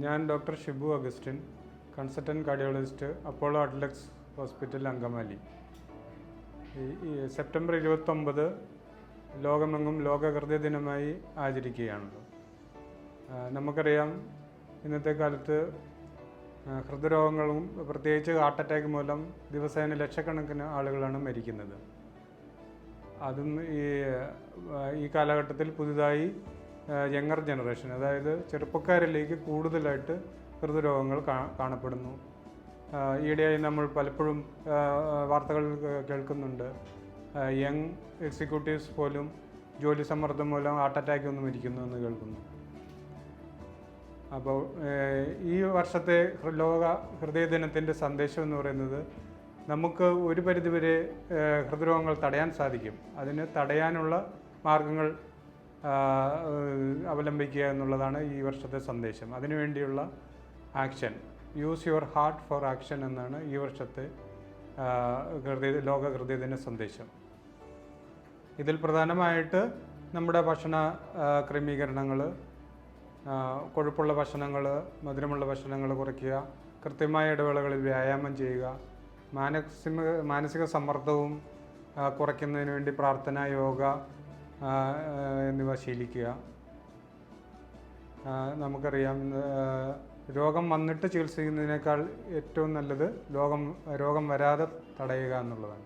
ഞാൻ doctor Shibu Augustine, consultant cardiologist, Apollo Adlux hospital, Angamaly. ഈ September 29 ലോകമെങ്ങും ലോക ഹൃദയ ദിനമായി ആചരിക്കുകയാണല്ലോ. നമുക്കറിയാം, ഇന്നത്തെ കാലത്ത് ഹൃദ്രോഗങ്ങളും പ്രത്യേകിച്ച് ഹാർട്ട് അറ്റാക്ക് മൂലം ദിവസേന ലക്ഷക്കണക്കിന് ആളുകളാണ് മരിക്കുന്നത്. അതും ഈ കാലഘട്ടത്തിൽ പുതുതായി യങ്ങർ ജനറേഷൻ, അതായത് ചെറുപ്പക്കാരിലേക്ക് കൂടുതലായിട്ട് ഹൃദ്രോഗങ്ങൾ കാണപ്പെടുന്നു. ഈയിടെയായി നമ്മൾ പലപ്പോഴും വാർത്തകൾ കേൾക്കുന്നുണ്ട്, യങ് എക്സിക്യൂട്ടീവ്സ് പോലും ജോലി സമ്മർദ്ദം മൂലം ഹാർട്ട് അറ്റാക്ക് ഒന്നും മരിക്കുന്നു എന്ന് കേൾക്കുന്നു. അപ്പോൾ ഈ വർഷത്തെ ലോക ഹൃദയ ദിനത്തിൻ്റെ സന്ദേശം എന്ന് പറയുന്നത്, നമുക്ക് ഒരു പരിധിവരെ ഹൃദ്രോഗങ്ങൾ തടയാൻ സാധിക്കും. അതിന് തടയാനുള്ള മാർഗങ്ങൾ അവലംബിക്കുക എന്നുള്ളതാണ് ഈ വർഷത്തെ സന്ദേശം. അതിനുവേണ്ടിയുള്ള action, use your heart for action എന്നാണ് ഈ വർഷത്തെ ലോക ഹൃദയദിന സന്ദേശം. ഇതിൽ പ്രധാനമായിട്ട് നമ്മുടെ ഭക്ഷണ ക്രമീകരണങ്ങൾ, കൊഴുപ്പുള്ള ഭക്ഷണങ്ങൾ, മധുരമുള്ള ഭക്ഷണങ്ങൾ കുറയ്ക്കുക, കൃത്യമായ ഇടവേളകളിൽ വ്യായാമം ചെയ്യുക, മാനസിക സമ്മർദ്ദവും കുറയ്ക്കുന്നതിന് വേണ്ടി പ്രാർത്ഥന, യോഗ എന്നിവ ശീലിക്കുക. നമുക്കറിയാം, രോഗം വന്നിട്ട് ചികിത്സിക്കുന്നതിനേക്കാൾ ഏറ്റവും നല്ലത് രോഗം വരാതെ തടയുക എന്നുള്ളതാണ്.